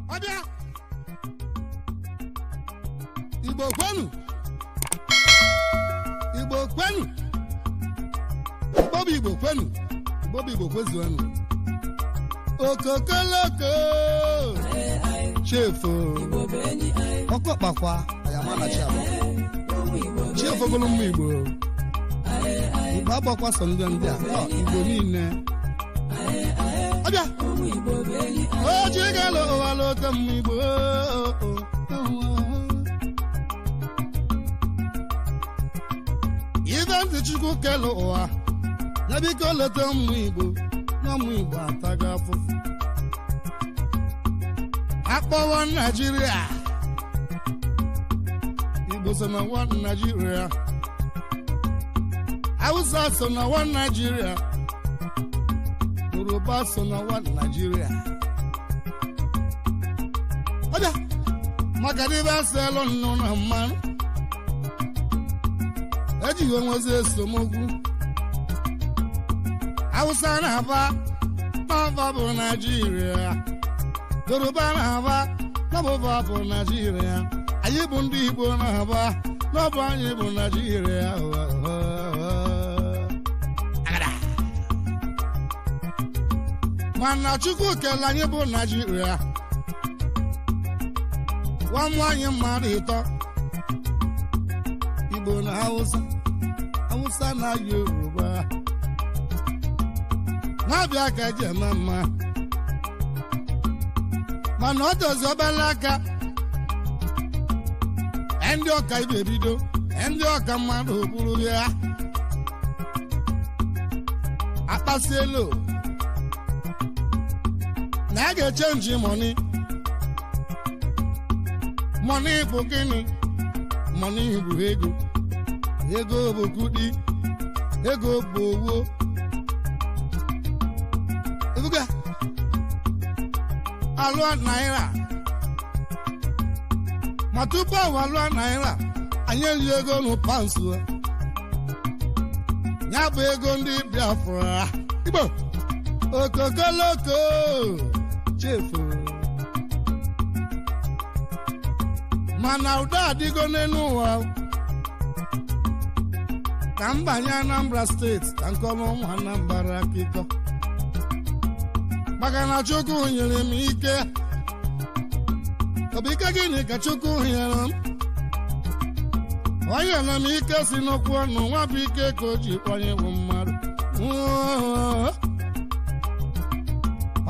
Abia Igbo kwenu Igbo kwenu Igbo kwezuenu Okokoloko Chefo Okokpakwa ayamana chabo Chefo golummu Igbo Igbo agbakwa so ndị a Igbo niile Abia O chigalo owalo tam Igbo Even Chukwu kelo ụwa na biko leta ụmụ Igbo na ụmụ Igbo ataga afụfụ akpọwa Nigeria Igbo so na one Nigeria Hausa so na one Nigeria Yoruba so na one Nigeria Oja maka dibe selo nno na mmanụ ejighị nwezi esomokwu Hausa na-aba n'ọba bụ Nigeria Yoruba na-aba n'ọba bụ Nigeria anyị bụ ndị Igbo na-aba n'ọba anyị bụ Nigeria mana Chukwu kele anyị bụ Nigeria nwamụ anyị mmadụ ịtọ Igbo na Hausa na Yoruba n'abịa ka ji eme mma mana ọ dozi obere aka ndị ọka ibe bido ndị ọka mmadụ bụrụ ya akpasielo na a ga-echenji money bụ gịnị money bụ ego bụ kudi ego bụ owo alụa naira ma tupu ahụ alụa naira anyị eli ego n'ụpansụ ya bụ ego ndị Biafra Igbo okokoloko chefu mana ụda adịgo n'elu ụwa ka m banye Anambra steeti ka nkọrọ ụmụ Anambra akụkọ maka na Chukwu nyere m ike ọ bụ ike gịnị ka Chukwu nyere m o nyere m ike si n'okwu ọnụ nwa bụ ike ka o ji kwanye bụ mmadụ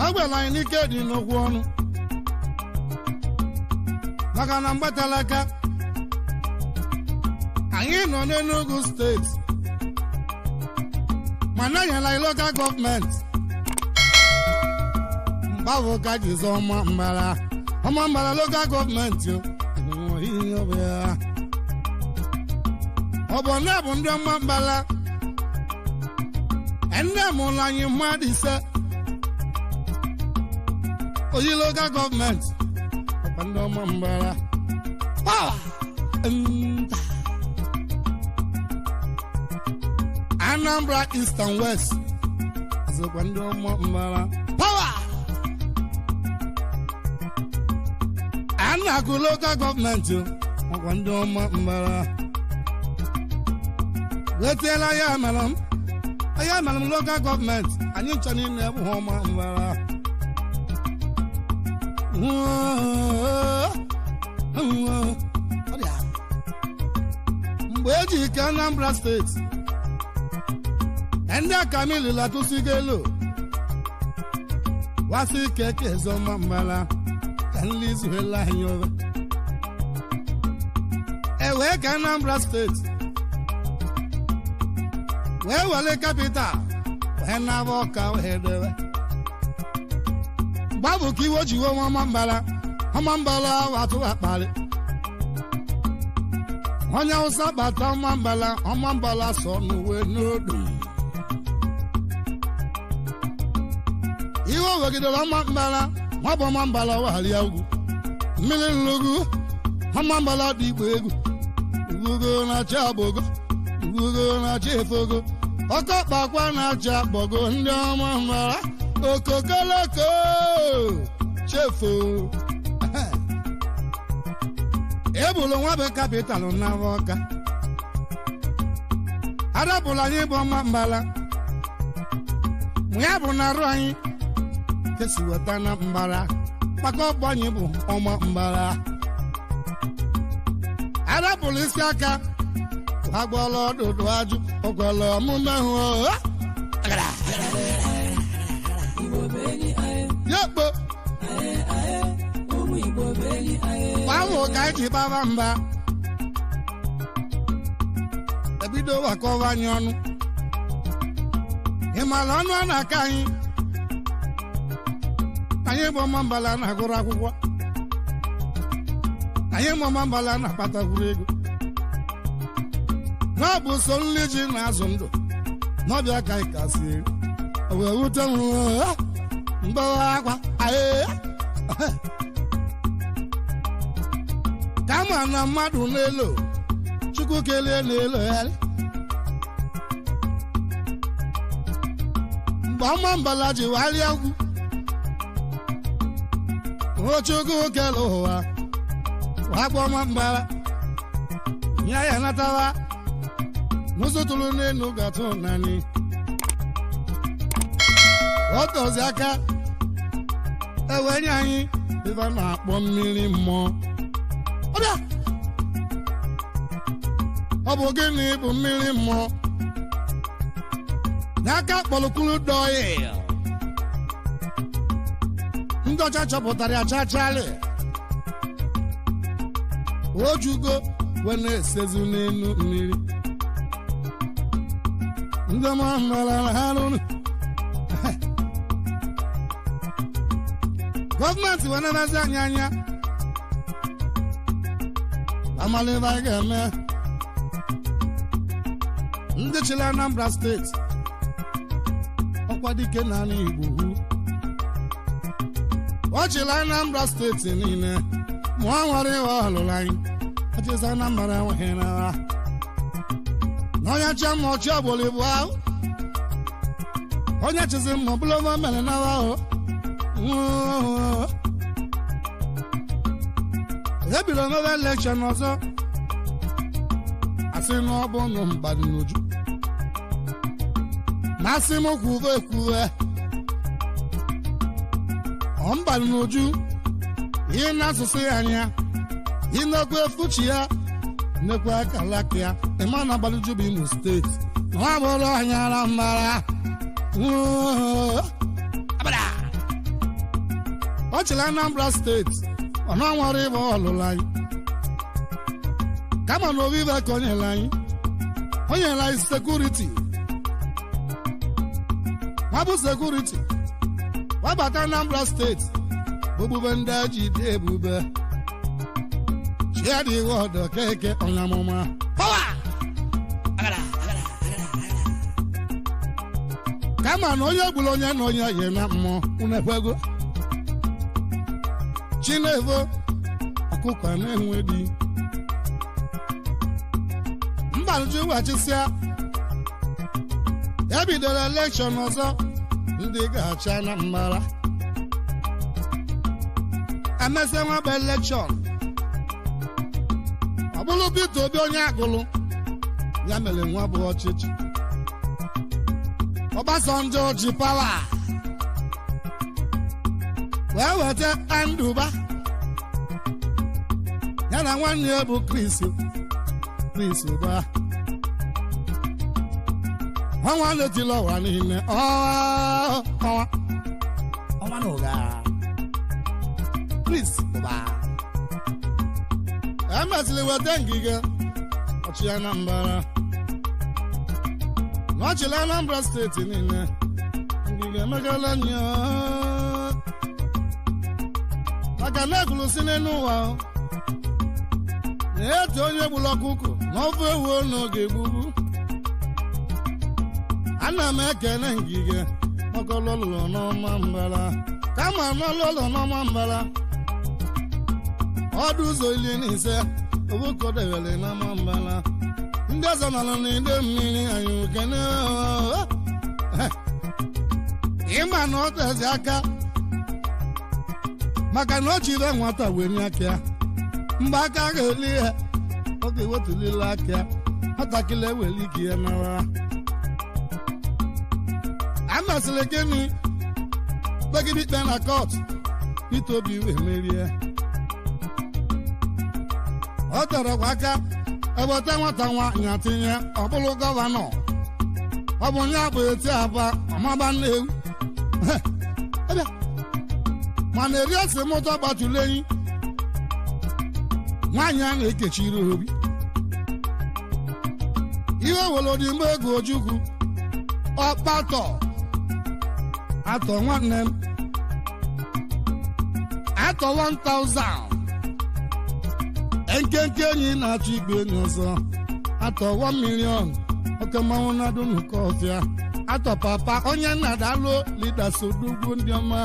ọ gwara anyị n'ike dị n'okwu ọnụ maka na mgbatalaka anyị nọ n'Enugu steeti mana nyere anyị lokal gọọmenti Bavo ka jizo ọma mbara local gọọmenti ọ bụ na bụ ndị ọma mbara ndị mụrụ anyị mmadụ ise oyi local gọọmenti ọkwa ndị ọma mbara Anambra East and West azụkwa ndị ọma mbara na-agụ local gọọmenti ọkwa ndị ọma mbara wetela ya mere m local gọọmenti anyị ncha niile bụ ọma mbara mgbe eji ike Anambra steeti ndị akamilila tụsigo elu wasị ike eze ọma mbara Kanli zuhela nyoga ewe ka Anambra steeti wee wale capital wee na-aba ọka wee dewe gbabụ ka iwe jiwe ọma mbala watụ akpali onye Hausa bata ọma mbala so n'uwe n'odu iwe wegidere ọma mbala nwabụ ọma mbala wagharịa ugwu mmiri nlugu ọma mbala dị Igbo egwu ugugo na-acha agbogo ugugo na-acha efogo ọkọkpakwa na-acha agbogo ndị ọma mbala okokoloko chefo ebulu nwa be capital na Ọka adabụla anyị bụ ọma mbala mụ ya bụ na arụ anyị kesi weta na mbara maka ọgbọ anyị bụ ọma mbara adabụla isi aka agbala ọdụdụ ajụ ọgwala ọmụme hụ yekpo ahụ ka anyị ji baba mba ebido wakọwa anyị ọnụ ịmala ọnụ a na-aka anyị bụ ọma mbala na-agụrụ akwụkwọ anyị bụ ọma mbala na-akpatakwuru ego n'ọbụ so nli ji na-azụ ndụ n'ọbịa ka anyị kasị eri wee wute mgbawa akwa kama na mmadụ n'elu Chukwu kelee n'elu ya mgbe ọma mbala ji warịa ugwu Chukwu kelee ụwa wakpo ọma mbala ya ya natawa n'ụzọ tụrụ n'elu gatụ naanị ọtọzi aka ewenye anyị ife na-akpọ mmiri mmụọ ọ bụ gịnị bụ mmiri mmụọ n'aka kpọlụkwuru dọị ndị ọcha chọpụtara ya chachalị ojugo wee na-esezi n'elu mmiri ndị mara ha rụrụ gọọmenti wee na-emezi anyị anya amalịba anyị ga-eme ndị chịrị Anambra steeti ọkwa dike na ala Igbo ọ chịrị Anambra steeti niile ma ọ nwere ihe ọ lụrụ anyị ọchịza Anambra enweghị n'agha na onye chi ma ọchị ọgbọlọ Igbo ahụ onye chizi ma ọ bụla ọma mere n'agha ahụ ebiro n'oge elekshọn ọzọ asị na ọ bụ nụ mgbadị n'uju na asị m kwuwe ekwuwe ọ mgbadị n'uju ihe na-asụsụ ya anya inekwa efuchi ya nnekwa akalaka ya ịma na Agbaluju bụ Imo steeti na ọ bụrụ anya ara mbara ọ chịrị Anambra steeti ọ na-anwara ịbụ ọlụlụ anyị kama na obibe ka o nyere anyị sekuriti nwabụ sekuriti wabata Anambra steeti bụbube ndị eji dị ebube chiadịghị ọdọ keke ọnyamụma kama na onye gburu onye na onye yi na mmụọ unekwego Chinevo ọkụkọ na-enwe di Agbaluju wachisịa ya bidoro elekshọn ọzọ ndị ga-achị Anambra emesịa nwa bụ elekshọn ọ bụrụ Peter Obi onye agụlụ ya mere nwa bụ ọchịchị Obasanjo ji pawa wee weta Anduba ya na nwanne ya bụ Chris Uba ọnwa na-etila ụwa niile ọnwa na ụga Chris Uba emesịrị weta ngige ọchị Anambra n'ọchịrị Anambra steeti niile ngige emegala nya maka na egwuru si n'elu ụwa na-eto onye gburu ọkụkọ n'ofe ewu n'oge gbugbu ana m ekele ngige maka ọlụlụ n'ọma mbara kama n'ọlụlụ n'ọma mbara ọdụ ụzọ 15 obukodewele n'ọma mbara ndị ọzọ nọrọ n'ide mmiri anyị okene ịma na ọ tezi aka maka na ọ chịrị nwata wee nye aka ya mgbe aka ga-eli ya ọ ga-ewetulile aka ya nwatakịrị eweli ike ya nara amasịrị gịnị kpegide ikpe na kọt Peter Obi wee merie ọ tọrọkwa aka eweta nwata nwaanyị atinye ọ bụrụ gọvanọ ọ bụ onye akpa eti aba ọmaba nnewu mana eri ose moto gbatụrụ enyi nwaanyị a na-ekechiri Obi iwe welodi mgbe ego Ojukwu ọkpatọ atọ nwanne m atọ 1000 nkenke enyi na-achọ igbe enyi ọzọ atọ 1 million oke mmanwụ na-adụ nnukwu ọfịa atọ papa onye nna dalụ leaders odugwu ndị ọma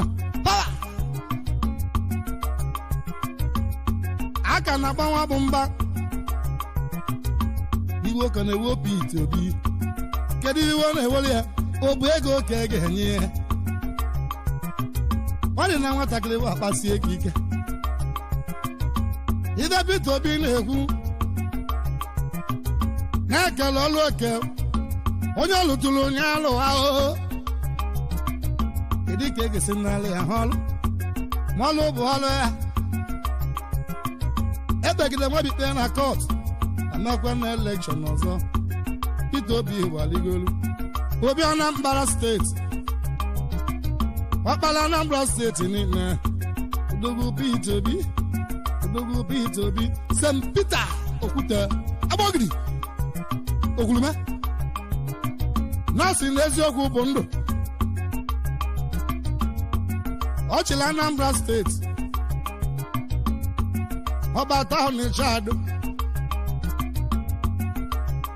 aka na-agbanwe bụ mba iwe ka na-ewe Peter Obi kedu iwe na-ewere ya ọ bụ ego ka a ga-enye ya ọ dị na nwatakịrị bụ akpasi ego ike ibe Peter Obi na-ekwu na-ekele ọlụ oke onye ọlụtụrụ onye alụ ahụhụ kedu ka e ga-esi n'alụ ya ha ọlụ ma ọlụ bụ ọlụ ya ebegide nwabikpe na kọt amekwe na elekshọn ọzọ Peter Obi gbaligolu Obi Anambra steeti ọkpala Anambra steeti niile odogwu Peter Obi St. Peter Okwute agbọgidi okwulume nọọsụ n'eziokwu bụ ndụ ọ chịrị Anambra steeti ọbata Ọnịcha-Adụ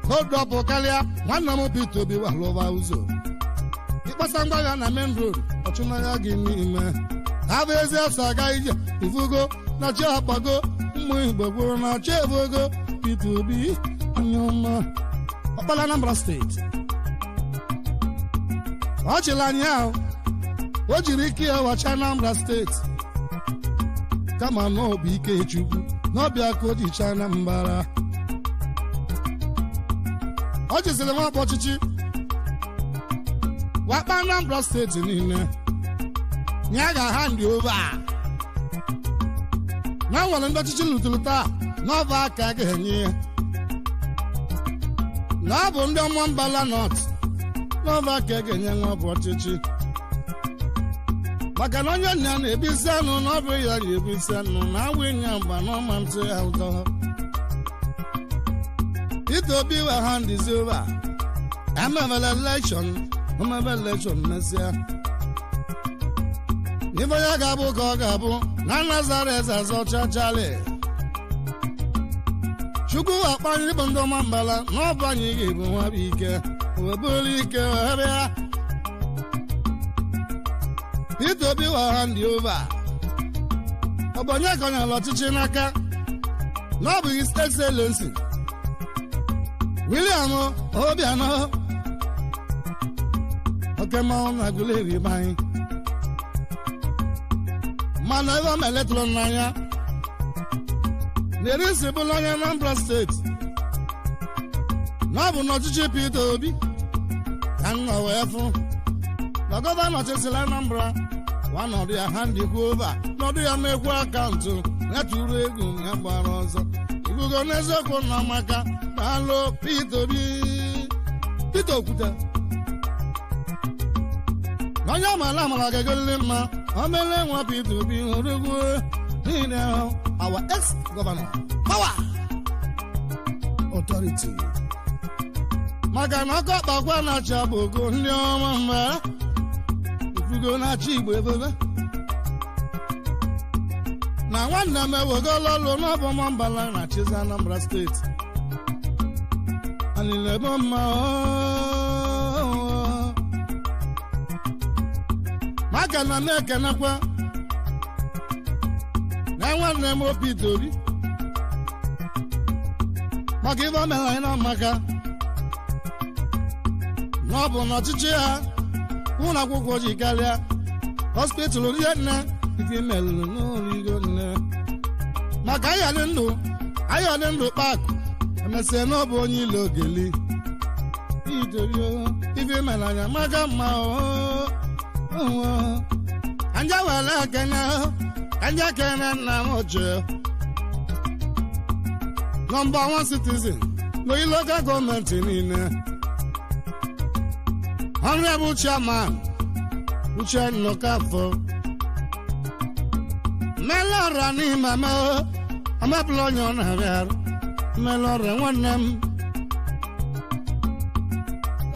kodọpụ karịa nwanne m Peter Obi walụba ụzọ ịkpasa ngwa ya na main road ọchụnanya gị n'ime abụ ezi ọsọ aga ije ifugo na chi akpago ụmụ Igbo gwuru na chi evogo Peter Obi onye ọma ọkpala Anambra steeti ọ chịrị anyị ahụ o jiri ike ya wacha Anambra steeti kama na ọ bụ ike Chukwu n'ọbịa ka o ji chana mbara ọ jiziri nwakpa ọchịchị wakpa Anambra steeti niile ya ga-aha ndị ova na nwere ndị ọchịchị lụtụrụ taa n'ọba aka ga-enye ya na ọ bụ ndị ọma mbala nọt n'ọba aka ga-enye nwa bụ ọchịchị maka na onye nna na-ebisi anụ na ọ bụ ya ga-ebisi anụ na awụ ịnya mgba n'ọma ntụ ya ụtọ Peter Obi were hand is over emebele election mesịa ife ya ga-abụ ka ọ ga-abụ na Nazareth azọchachali Chukwu akpanyere bụ ndị ọma mbala na ọ bụ anyị ga-ebu nwa bụ ike wee bụrụ ike wee bịa Peter Obi were hand over ọ bụ onye kọnyere ọchịchị n'aka na ọ bụ His Excellency William Obiano oke mmanwụ na Aguleri anyị mana ebe ọ meletụrụ n'anya na-eri isi bụla onye Anambra steeti na ọ bụ n'ọchịchị Peter Obi ka nna wee fụ na gọvanọ chịsịrị Anambra wanọdụ ya ha ndịkwu ova n'ọdụ ya mekwu akaụntụ nyatụrụ ego ya gbara ọzọ igugo n'eziokwu na maka alụ Peter Obi Peter Okwute onye ọmala amara ga-egolile mma o mere nwa Peter Obi orugwu niile our ex-governor power authority maka na ọkọ kpakwa na-achị abụgo ndị ọma mma ifugo na-achị Igbo ebebe na nwanne m ewegolo ọlụ n'ọbụ mbala na-achịzi Anambra steeti alilebe mma maka na na-ekenekwa na nwanne m Peter Obi maka ibe o mere anyị na maka na ọ bụ n'ọchịchị ha ụlọ akwụkwọ ji karịa hospital rie nne ife melụrụ n'origo nne maka ayọdị ndụ kpakụ emesịa n'ọbụ onye ilo ogeli itorio ife mere anya maka mma anja were ekene anja kene nna m ochie nọmba 1 citizen n'oyi local gọọmenti niile honorable chairman Uche Nnọkafọ melọra n'ime m amapụla onye ọ na-abịarụ melọra nwanne m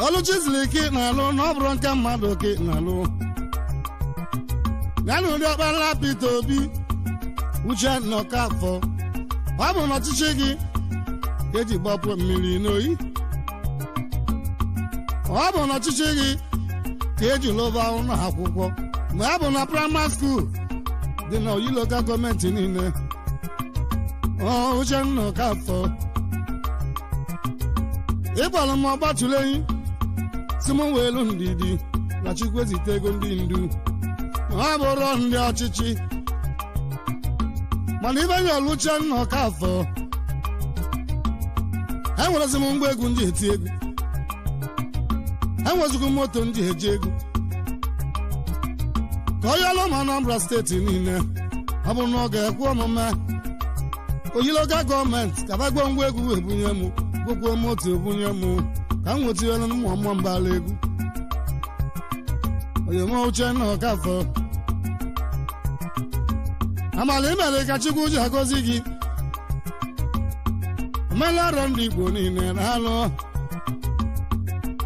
ọlụchizili ka ị na-alụ na ọ bụrụ nke mmadụ ka ị na-alụ ya na ụdị ọkpara Peter Obi Uche Nnọkafọ ọ bụ n'ọchịchị gị ka eji gbapụ mmiri n'oyi ọ bụ n'ọchịchị gị ka eji lụba ụlọ akwụkwọ mgbe a bụ na praịmarị skuul dị na Oyi lokal gọọmenti niile Uche Nnọkafọ ịgbalụ m ọgbatụlenyi si m welu ndidi na Chukwu ezite ego ndị ndu ọ bụrụ ndị ọchịchị mana ibe nye Uche Nnọkafọ enwerezi m mgbe egwu ndị eti egwu enwezighị moto ndị eji egwu ka onye ọlụ ma Anambra steeti niile ọ bụ na ọ ga-ekwe omume Oyi lokal gọọmenti ka bagbo ngwa egwu ebunye m gwụkwuo moto ebunye m ka m nwetiwere mmụọ mbala egwu oyemo Uche Nnọkafọ amala imere ka Chukwu ji agọzi gị omela ọrụ ndị Igbo niile na-alụ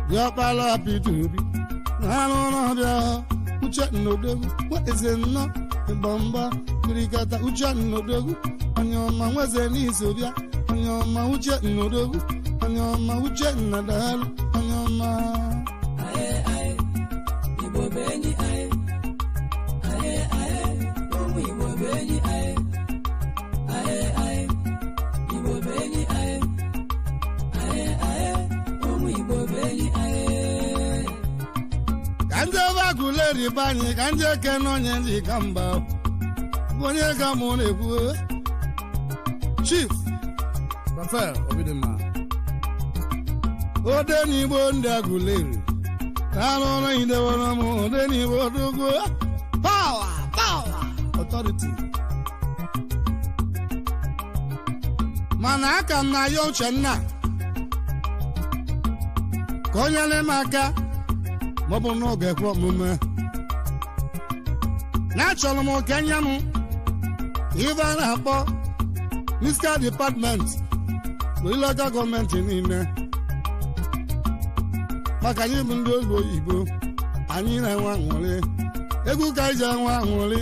diọkpala Peter Obi na-alụ n'ọbịa Uche Nnọdogwu eze nnọ ịgbamba kirikata Uche Nnọdogwu onye ọma nweze n'iso bịa onye ọma Uche Nnọdogwu onye ọma Uche Nnadalụ onye ọma Igbo bụ enyi ụmụ Igbo bụ enyi Igbo bụ enyi ụmụ Igbo bụ enyi ka ndị ebe agụleri be anyị ka ndị ekene onye ndị ka mba bụ onye ga mụ na-ekwu Chief Raphael Obidimma ode n'Igbo ndị agụleri na-arụ ọrụ idewere m ode n'Igbo dogo power authority mana aka m na ya Uchenna ka o nyere m aka maọbụ n'oge ekwe omume na-achọrọ m okenye m ife a na-akpọ Fiscal Department Oyi lokal gọọmenti niile maka anyị bụ ndị olu oyibo anyị na-enwe aṅụrị egwu ka anyị ji enwe aṅụrị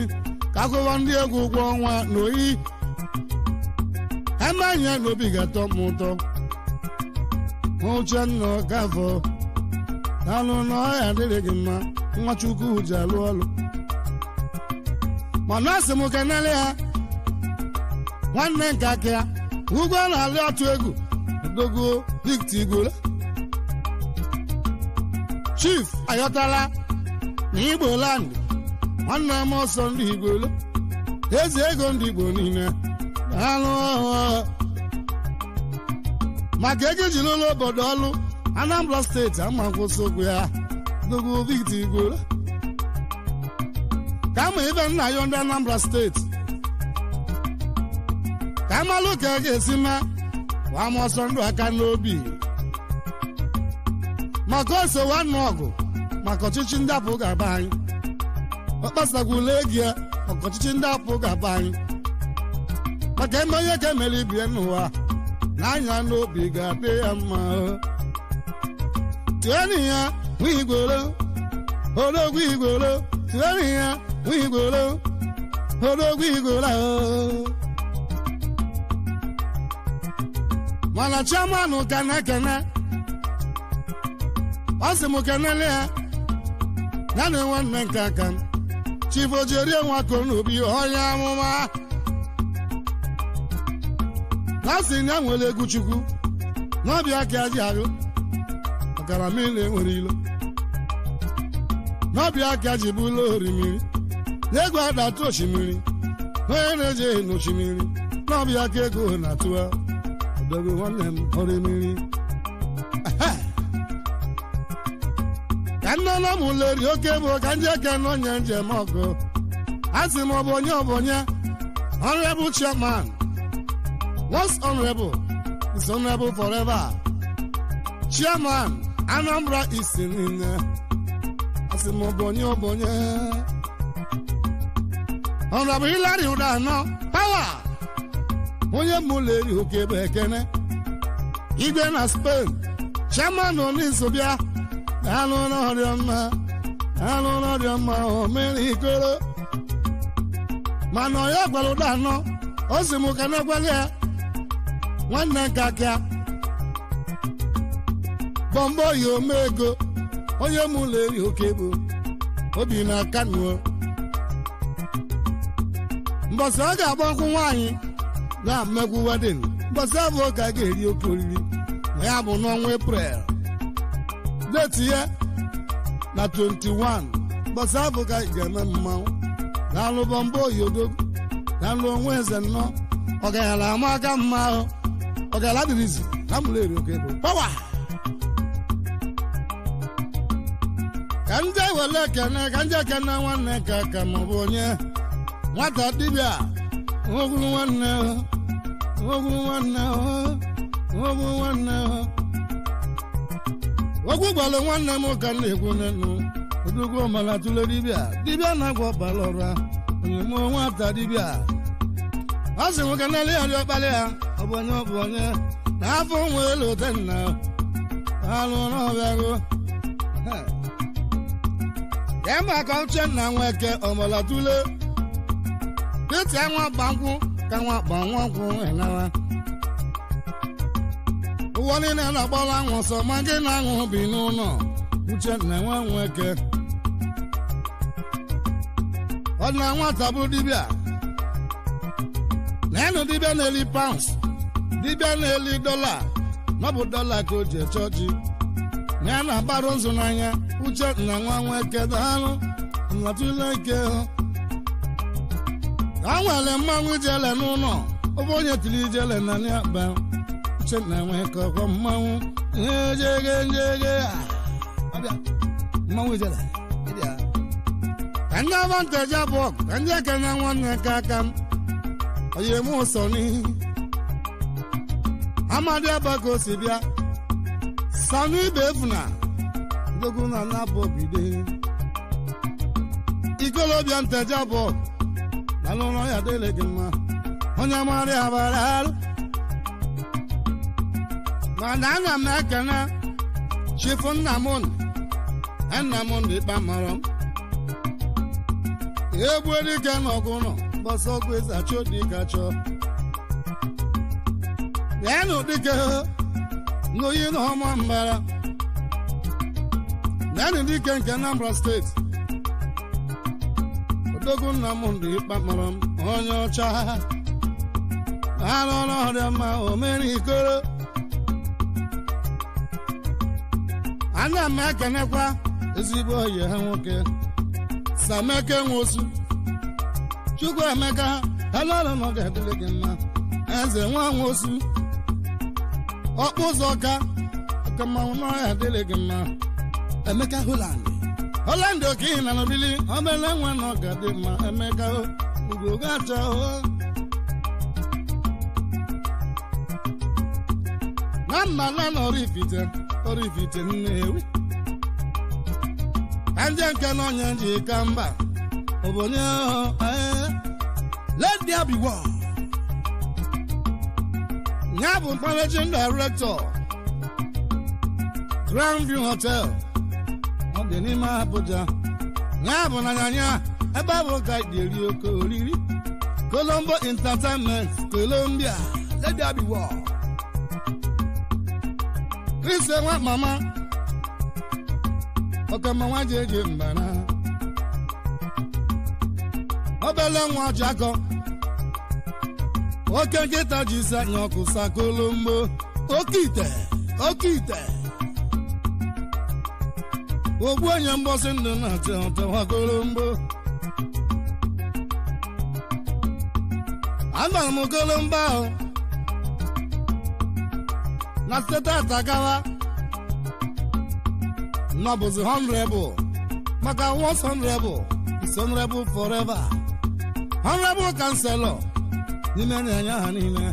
ka akwụkwọ ndị egwu ụgwọ ọnwa na oyi eme anya n'obi ga-atọ m ụtọ Uche Nnọkafọ alụ na ọya adịrị gị mma Nwachukwu ji alụ ọlụ mana asị m kenele ha nwanne nke aka ya ugwu a na-alị atụ egwu dogo Victor Igbola Chief ayọtala na Igbo land nwanne m ọsọ ndị Igbola eze ego ndị Igbo niile alụ maka ego ji n'ụlọ obodo ọlụ Anambra steeti ama nkwụsị okwu ya dogo Victor Igbola ka ama ibe nna ya ndị Anambra steeti ka amalụ ka a ga-esi mee kwa m ọsọ ndụ aka n'obi maka osowe anụ ọgụ maka ọchịchị ndị apụ ga-aba anyị ọ kpasakwula ego ya maka ọchịchị ndị apụ ga-aba anyị maka eme onye ka emere ibie n'ụwa na anya n'obi ga-adị ya mma tieni ya nwa Igbola odogwu Igbola tieni ya nwa Igbola odogwu Igbola mana chairman ka na-ekene ọ sị m kenele ya na nwanne nke aka m Chief Ojerie Nwakonobi onye amụma na sị ya nwere egwu Chukwu n'ọbịa ka ya ji arụ ọkara mmiri nwere ilo n'ọbịa ka ji bụ ụlọ orimiri n'egwu adatụ osimiri onye na-eje n'osimiri n'ọbịa ka ego na-atụa ọdọgo nwanne m ọrụ mmiri ka nne na m leri oke bụ ka ndị eke n'onye njem ọgụ asị m ọ bụ onye honorable chairman once honorable is honorable forever chairman Anambra East niile asị m ọ bụ onye honorable Hilary Udano power onye m leri oke bụ ekene igwe na Spain chairman Onisobia alụ n'ọrịa mma o mere ikoro mana onye gwara Udano o si m ka na-egwala ya nwanne nka aka bọmbọ yi omego onye m leri oke bụ obi na Kano mbọsị ọ ga-agba nkwụ nwaanyị na-mmegwu wedin mbọsị abụ ka a ga-eri oke oriri ma ya bụ n'ọnwa Eprel deti ya na 21 mbọsị abụ ka ga-eme mmanwụ na-alụ bọmbọ oyi odogwu na-alụ onwe eze nnọọ ọgayala ama aka mma ahụ ọgayala dịrịzi na m leri oke bụ pawa ka ndị wele ekene ka ndị ekene nwanne ka aka maọbụ onye nwata dibịa ogwuru nwanne ogwu gwalụ nwanne m ka na-ekwu n'enu odogwu ọmala tụle dibịa na-agwọ ọbara ọra onye mụ nwata dibịa ọ sị nwoke n'elu ya dị ọkpali ya ọ bụ onye na afọ nwe elu otenna alụ n'ọbịago ya ma ka uche nna nweke ọmala tụle pete nwa gbankwụ ka nwa gbanwankwụ enawa ụwa niile na-agbara anwụ ọsọ ma gị na-aṅụ bi n'ụlọ uche nna nwa nweke ọ na nwata bụ dibịa na ịnụ dibịa na-eli pounds dibịa na-eli dọla n'ọbụ dọla ka o ji chọọchị na ya na-agbarụ nzụ n'anya uche nna nwa nweke daalụ mlatụle ike ha nwere mmanwụ ijele n'ụlọ ọbụ onye tiri ijele na n'akpa uche nna nweke ọkwa mmanwụ njege ọbịa mmanwụ ijele ka ndị avanteji abụọ ka ndị ekene nwanne ka aka m oyi eme ụsọ n'ihi amadi abaka osi bịa sanu ibe efuna dogu na nabọ bide ikolobịa nteji abụọ na n'ụlọ ya dịle gị mma onye mara ya bara arụ mana ana m ekene chifu Nnamdị ịkpa mara m egbu dike n'ọgụ nọ gbasa ọgwụ eze achọ dike achọ yanụ dike n'oyi na ọma mbara yanụ dike nke Anambra steeti odogwu Nnamdị ịkpa mara m onye ọcha anụ n'ọrịa mma o mere ikoro ana m ekenekwa ezigbo oyi ha nwoke Sameke Nwosu Chukwu Emeka helolo na ọ ga-adịrị gị mma eze nwa Nwosu ọkpụ ụzọ ka mmanwụ na ọ ga-adịrị gị mma Emeka Holland oke ị na n'obili obele nwa na ọ ga-adị mma Emeka ugo ga-achọ na mma na Oraifite Nnewi anje nke n'onye ji ka mba obonye let there be war ya bụ managing director Grand View Hotel ọ dị n'ime Abuja ya bụ na nyanya ebe abụ ka dị eri oke oriri Colombo Entertainment Colombia let there be war Chris nwa mama ọkama nwa ji eji mbana obele nwa jakọ oke nkịta ji isi anya ọkụ sa Colombo oke ite ogbu onye mgbọsị ndụ na-atịwa Colombo Anọ m Kolomba na steeti Atakawa nọbụzi honorable maka once honorable is honorable forever. Honorable Councilor n'ime na-enye ha niile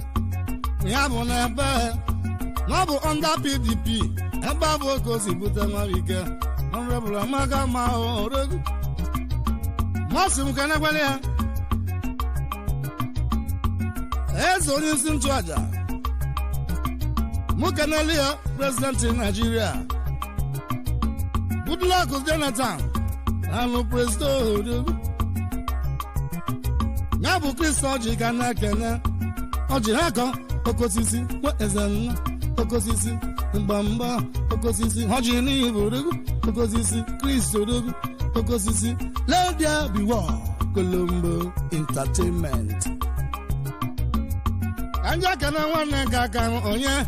ya bụ n'ebe na ọ bụ under PDP ebe abụ oke o si bute Nwabike. Honorable Amaka ma oregu masị m kenekwele ya eze onye isi nchụaja mụ kenele ya president Nigeria Goodluck Jonathan anụ president ya bụ Kristo ọjị ga na-ekene ọjị ha kọ okosisi nwa eze nna okosisi mgbamgba okosisi ọjị n'ihi bụ oregu okosisi Kristo oregu okosisi let there be war Colombo Entertainment. Anja kana nwanne ka aka onye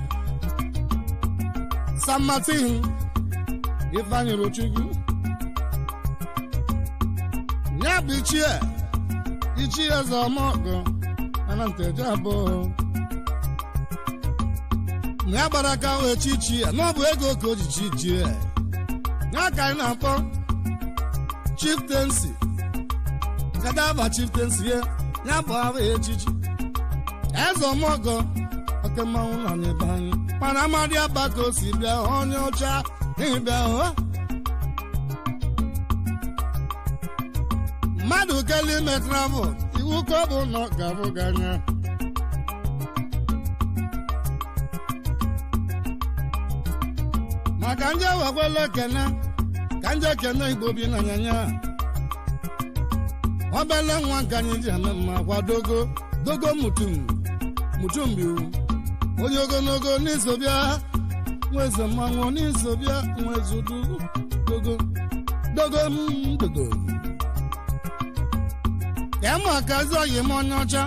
San Martin Ifeanyi Rochukwu nya bụ ichie Zomogo ana nteje abụọ nya gbara ka wee chichie n'ọbụ ego ka o ji chichie nya ka anyị na-akpọ chieftaincy kadava chieftaincy ya bụ ahụ echichi Ezomogo oke mmanwụ nọ n'ebe anyị mana amadị abaka o si bịa onye ọcha ịbịa hụ mmadụ kele ime travel iwu ka ọ bụ nọ ga-abụ gị anya maka ndị ewekwala ekene ka ndị ekene Igbo bi na nyanya obele nwa nke anyị ji eme mma kwa dogo mutumbi onye ogologo n'isobịa nweze mmanwụ n'isobịa nweze dogo ya ma ka ezi oyi m onye ọcha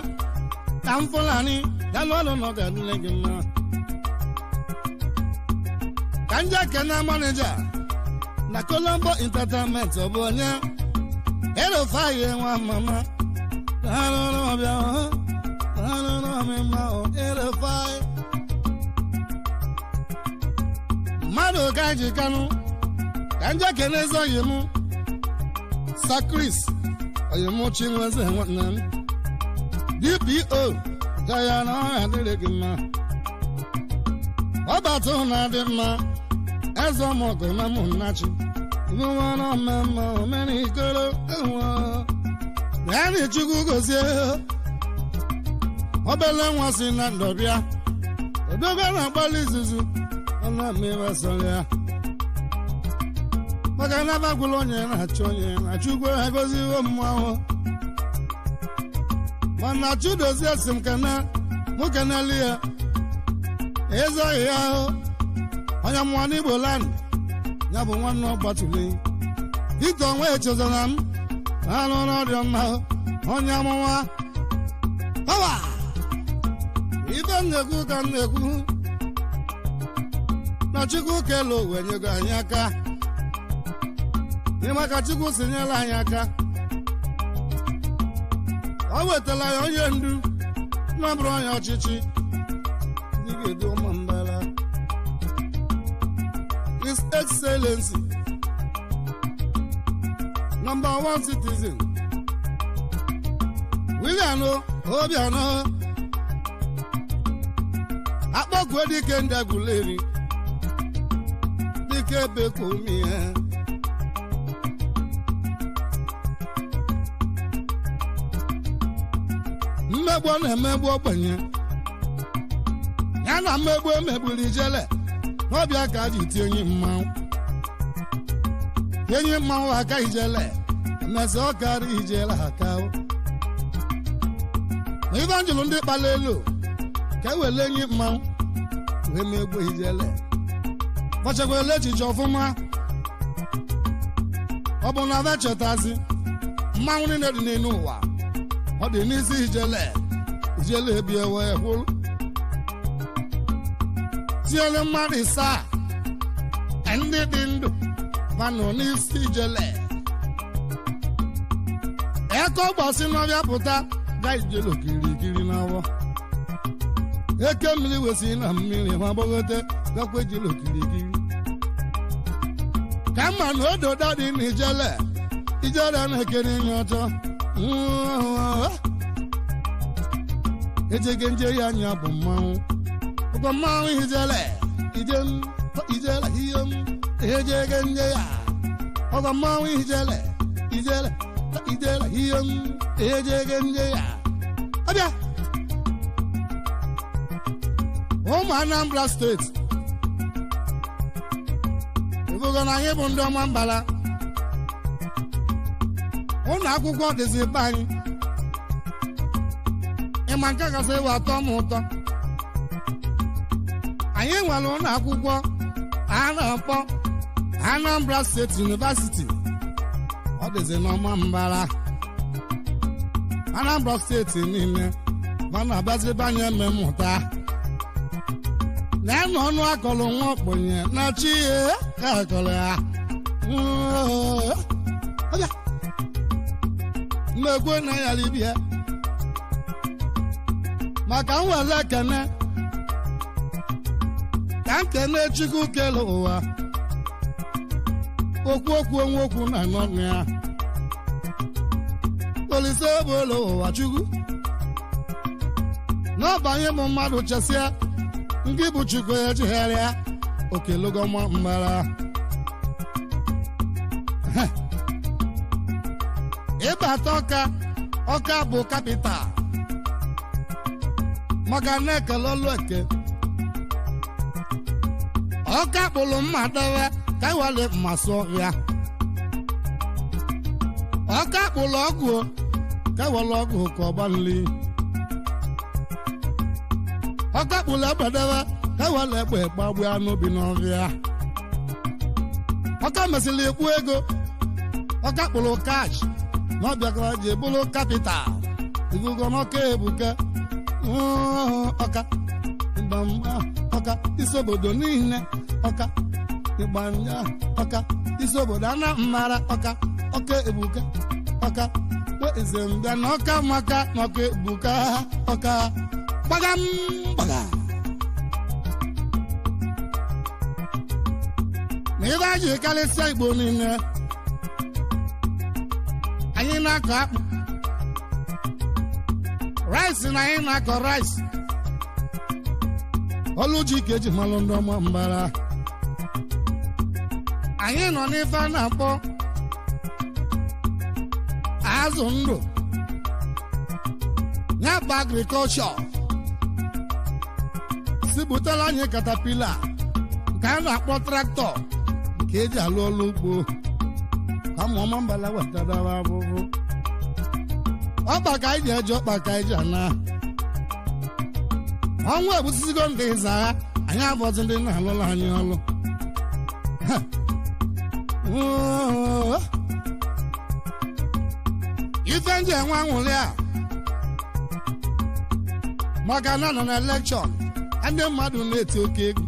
ka m Fulani ya n'ọlụ nọ ga-adịle gị mma ka nje kene manija na Colombo Entertainment ọ bụ onye Erofai nwa mama Erofai mmadụ ka ji kanụ ka nje kene ezi oyi m Sakris oyi m Chinweze nwanne m DPO ga ya na ọha adịrị gị mma ọbatụ na-adị mma Ezomogo na mụ nnachi nwa na mmemme omenikoro ya na Chukwu gozie obele nwa si na ndọbịa odogo na-agbalị izuzu ọ na-eme sọrọ ya maka na bagwụla onye na-achọ onye na Chukwu egoziwo mmanwụ mana Chudozie si m kene mụ keneli ya ezoghị ya ahụ onye mmụọ n'Igbo land ya bụ nwanne ọgbatule Victor nwa echezona m anụ n'ọdịọ mma onye amụma ọwa ibe nnekwu ka nnekwu na Chukwu kelo uwe nyego anyị aka n'ime ka Chukwu si nyela anyị aka o wetala ya onye ndu na bụrụ onye ọchịchị ndị ga-edu ụmụ mbara His Excellency #1 citizen William Obiano akpọkwe dike ndagwuleri dike bekomie mmegbu na-emegbu ogbenye ya na mmegbu emegburu ijele n'ọbịa ka ji tie enyi mmanwụ aka ijele emezi ọkara ijele aka ma ibe njụrụ ndị kpala elu ka ewele enyi mmanwụ wee megbu ijele kpọchakwala echiche ọfụma ọ bụ na vechetazi mmanwụ niile dị n'elu ụwa ọ dị n'isi ijele ebie wee hụrụ tiele mmadụ isaa ndị dị ndụ manụ n'isi ijele eke ọgbasi n'ọbịa pụta ga ijele okirikiri na n'ọbọ eke mmiri wesi na mmiri ma gbagote gakwa ejila okirikiri ka mma na ododo dị n'ijele na-ekere nye ọtọ ejege nje ya anya bụ mmanwụ ụkọ mmanwụ ijele iyom ejege nje ya ụkọ mmanwụ ijele iyom ejege nje ya abịa ụmụ Anambra steeti ịbụgo na anyị bụ ndị ọma mbala ụlọ akwụkwọ dịzi be anyị ịma nke kasị ịwa atọ m ụtọ anyị nwere ụlọ akwụkwọ a na-akpọ Anambra State University ọ dịzi n'ọma mbala Anambra steeti niile mana abịazi be anyị eme mmụta na-enọ ọnụ akọrọ nwa okponye na chi ihe ka akọrọ ya mmegbu na ya libia maka nwere ekene ka nkene Chukwu kele ụwa okwu onwe okwu na n'ọnụ ya Olise bụlụ ụwa Chukwu n'ọbanye bụ mmadụ chesịa nke bụ Chukwu ejigharịa okelogo mbara ịbata ọka bụ kapital maka na-ekele ọlụ eke ọka kpụrụ mma dewe ka iwale mmasị ọhịa ọka kpụrụ ọgwụ ka iwale ọgwụ ka ọgbanli ọka kpụrụ egbe dewe ka iwale egbe gbagbu anụ bi n'ọhịa ọka mesịrị ekwu ego ọka kpụrụ kash na ọbịagara ji ebulu kapital ibugo n'ọka ebuka ọka ịgbamba ọka isi obodo niile ọka ịgbanya ọka isi obodo Anambra ọka ebuka ọka eze mbịa na ọka maka na ọka ebuka ọka gbaga na ebe a ji karịsịa Igbo niile anyị na-akọ akpụ rice na anyị na-akọ rice Oluji ka eji malụ ndị ọma mbara anyị nọ n'ife a na-akpọ azụ ndụ ya bụ agrikọlshọ si butela anyị katapila nke a na-akpọ traktọ ka eji alụ ọlụ ugbo ka ụmụ mbala wetadawa abụbụ ọkpa ka anyị ji eje ọkpa ka anyị ji ana ọnwụ egbusisigo ndị ịza ha anyị abọzi ndị na-alụla anyị ọlụ ife nji enwe anwụrị a maka na nọ na elekshọn ndị mmadụ na-eti oke egwu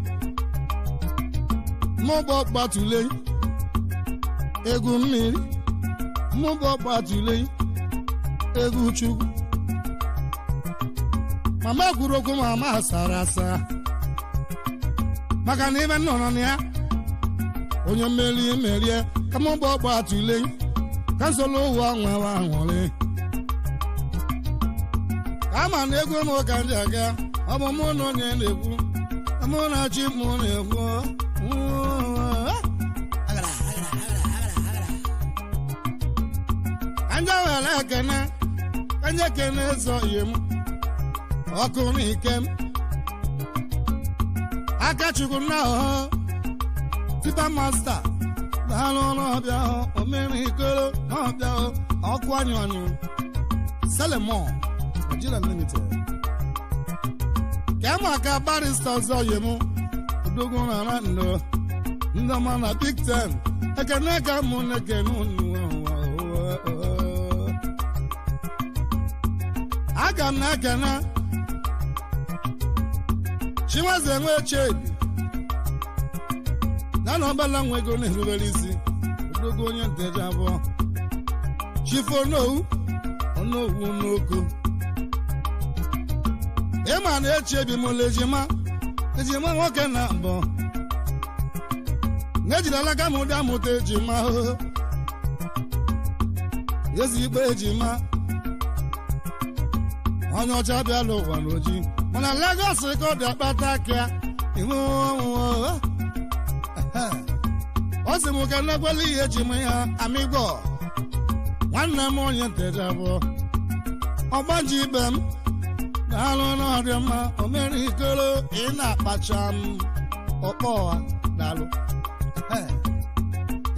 mụbọ gbatule egwu mmiri mụbọ gbatule egwu Chukwu mama kwuru okwu mama asara asa maka na ibe nọ na ya onye merie ka mụbọ gbatule ka nsolo ụwa nwewa anwụrị ama na egwu m ka ndị aga ọ bụ mụ na onye na-ekwu mụ na chi mụ na-ekwu anja were ekene anya ekene zọ ihe m ọkụ n'ike m aka Chukwu na ọhụ tipa masta daalụ n'ọbịa hụ omere ikoro n'ọbịa hụ ọkụ anyụ Selemon Nigeria Limited ka maka barista ọzọ yi m odogwu na ala ndo ndị ọma na Big Ten ekene ka mụ na-ekene unu aga m na-ekene Chinweze nwe Chedi na ọbala nwe ego na-erubere isi odogwu onye nteje abụọ Chief Onowu n'oko ịma na echebi m ejima nwoke na mbọ n'ejidela ka m ụdị amụta ejima ezigbo ejima onye ọcha bịala ụwa n'oji mana Lagos ka ọ dị akpata aka ihu ọ sị m ka nnekwela ihe ejima ya amigbo nwanne m onye nteja bụ ọgbaji ibe m na-alụ n'ọdị mma o mere ikolo ị na-akpacha m ọkpọ ọha daalụ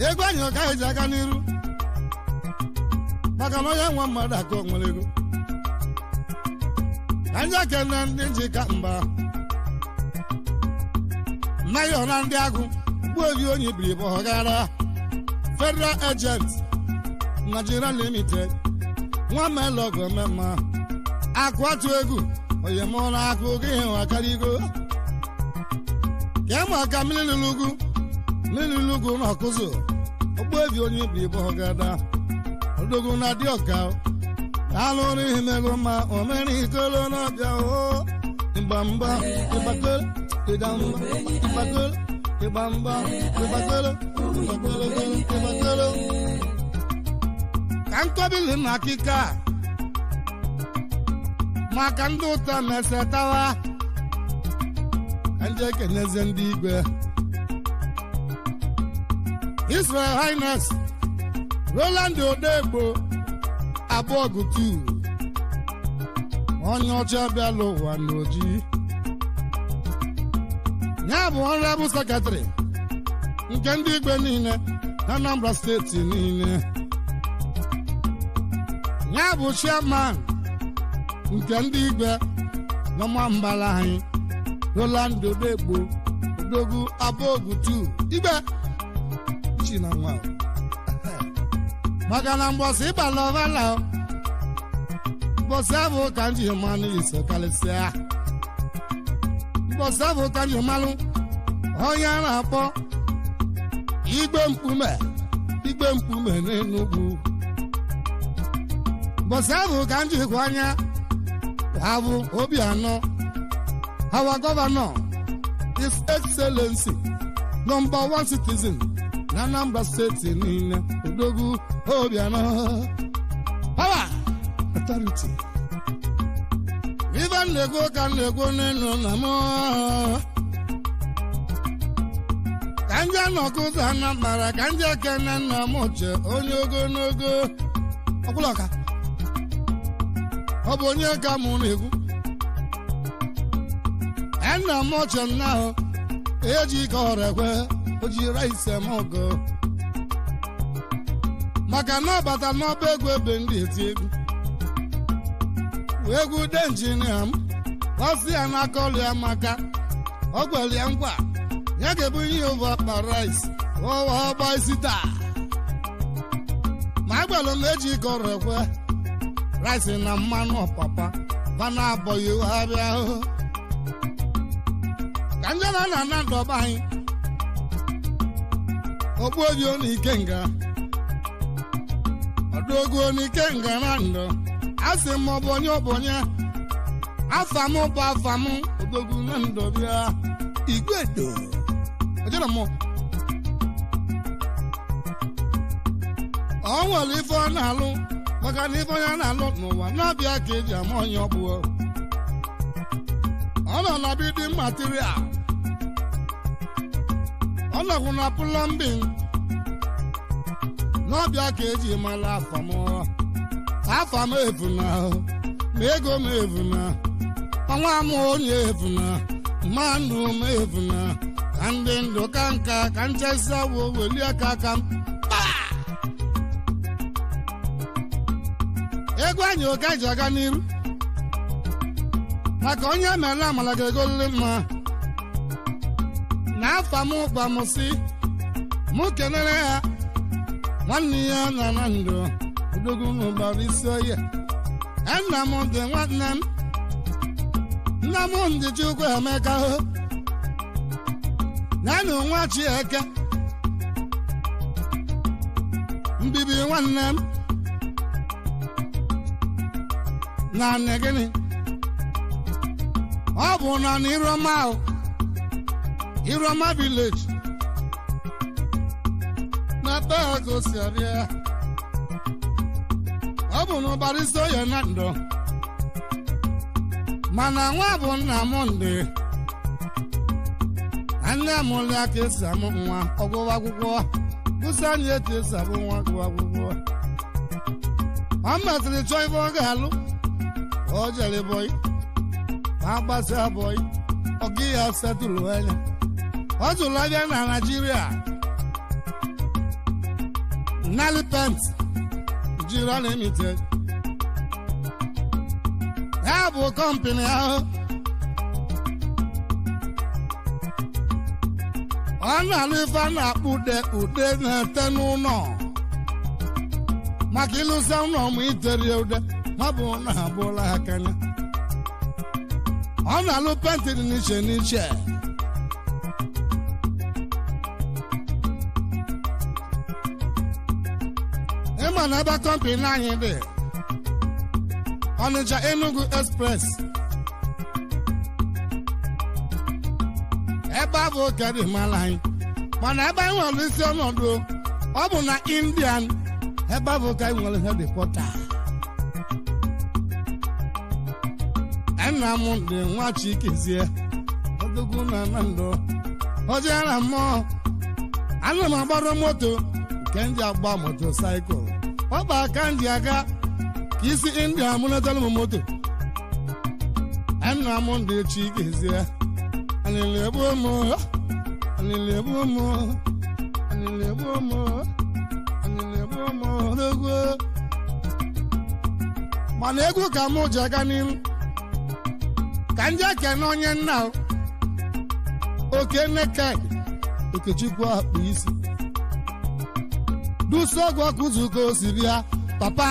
ego anyị ọka eji aka n'iru maka na onye nwa mmadụ aka o nwere ego ka ndị akene ndị njika mba mmaghị ọna ndị agụ mgbe obi onye biri bụ ọgara Federal Agent Nigeria Limited nwa melogo mmemme akụ atụ egwu onye mụọ na akụ oge ihe wakarigo ka ịmụ aka mmiri lulugu na ọkụzụ ogbu ebi onye biri bụ ọgada odogwu na dị ọka alụrụ ihe mego ma o mere ikolo n'ọbịa ịgbamba ịgbakolo ịdamba ịgbakolo ịgbamba ịgbakolo ịgbakolo ka nkọbili na akịka maka ndị ụtọ mesetawa ka ndị ekeneze ndị igwe Israel Highness Roland Odegbo Abọgụtu onye ọcha bịala ụwa n'oji ya bụ Honorable Secretary nke ndị igwe niile na Anambra steeti niile ya bụ Chairman nke ndị igwe n'ọma mbala anyị Roland Odegbo Odogwu Abọgụtu igwe chi na nwa maka na mbọsị ịbala ọvala mbọsị abụ ka nji mmanụ iso karịsịa mbọsị abụ ka nji mmanụ onye a na-akpọ igbe mkpume n'Enugu mbọsị abụ ka nji kwa anya abụ Obianọ our governor His Excellency number 1 citizen na Anambra steeti niile Odogwu Obianọ power authority even nego ka nego n'elu na m ka nje nọkụzọ Anambra ka nje kene nna m uche onye ogologo ọkwụlọka ọ bụ onye ka mụ na-egwu nna m uche nna ahụ eji ka ọrụ ekwe o ji rice m ogo maka na ọ bata n'ọba egwu ebe ndị eti egwu de injinia m ọsị ya n'aka ọlụ ya maka ọ gwara ya ngwa ya ga-ebu ihe ụvọ akpa rice ọgba isi taa ma agbalụ m eji ike ọrụ ekwe rice na mmanụ ọpapa bana abọghị ha bịa ka njena na ndọba anyị ogbu obi onu ikenga ọdụogu onu ikenga na ndụ asị m ọ bụ onye afa m bụ afa m odogwu na ndụ bịa igwedo ojere m ọ nwere ife ọ na-alụ maka na ife onye na-alụ n'ụwa na-abịa ka eji ama onye ọbụọ ọ nọ na building material ọ nọkwụ na plumbing n'ọbịa ka eji mara afa m efuna ma ego m efuna ọnwa m onye efuna mmanụ m efuna ka ndị ndụ ka nka ka nchesa wo welie aka m ego anyị oke ji aga n'iru maka onye mere amala ga-egolili mma na afa m gba m si mụ kelere ya nwanne ya na ndụ odogwu n'ụgbara isi oye nna m dị nwanne m nna m ndị Chukwu Emeka nyanụ nwa Chieke mbibi nwanne m na nne gịnị ọ bụ na Iroma village na Tago si abịa ọ bụ na barịsta ya na ndụ mana nwa bụ nna m ndị nne m ụlọ aka esi amụ nwa ọgụgụ akwụkwọ gụsị anyị etu esi abụ nwa gụwa akwụkwọ ọ mesịrị chọọ ife ọ ga-alụ ọ jere bọyị ma gbasịa bọyị ọ gị ya setụlụ anya ọ zụrụ abịa na Naịjirịa Nali Pent Nigeria Limited ya bụ kọmpini ahụ ọ na-alụ ife a na-akpụ ude na-ete n'ụlọ maka ịlụsa ụlọ ma iterie ude ma bụ na abụla ha kanya ọ na-alụ penti dị n'iche n'iche ịma na ebe kọmpini anyị dị Ọnịcha Enugu Express ebe a bụ oke dị mara anyị mana ebe anyị nwere isi ọnọdụ ọ bụ na Indian ebe a bụ ka anyị nwere headquarter nna m dị nwa Chikezie odogwu na ndụ o jere mmụọ ana m agbara moto nke ndị agba motosaịkụl ọ bụ aka ndị aga ka isi India mụnatara m moto nna m dị Chikezie mana egwu ka mụ ji aga n'ihu ka ndị ekene onye nna oke neked Okechukwu akpụ isi duso ọgwụ ọkụ zuko osiri ya papa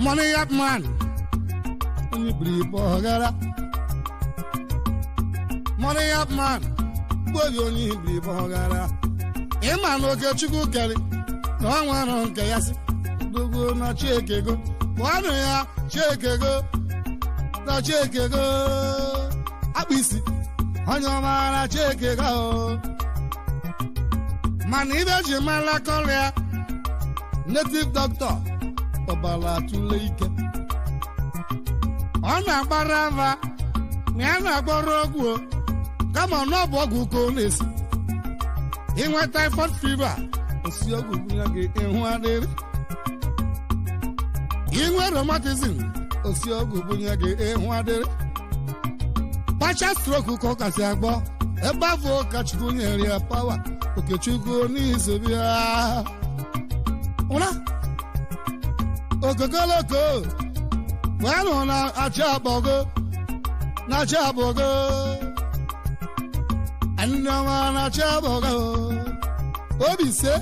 money yard man onye biri ibe ọghara money yard man gbobi onye biri ibe ọghara ịma na Okechukwu kere na ọ nwere nke ya si dogo na Chiekego kwanụ ya Chiekego na Chiekego akpụ isi onye ọma na Chiekego mana ibe ji mara kọrịa native doctor ọbara atụle ike ọ na-agbara ava na ya na-agbara ọgwụ kama na ọ bụ ọgwụ ka ọ na-esi inwe typhoid fever osi ọgwụ bunye gị ịhụ adịrị inwe rheumatism osi ọgwụ bunye gị ịhụ adịrị pacha stroke ka ọ kasị agbọ ebe afọ Okechukwu nyere ya pawa Okechukwu n'izu bịa ụra okokoloko gwanụ na-achị abọgo na-achị abọgo ndị ọma na-achị abọgo obi ise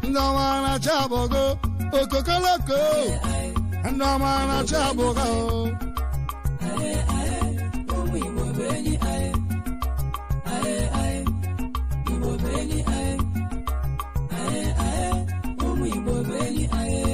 ndị ọma na-achị abọgo okokoloko ndị ọma na-achị abọgo Igbo beni aye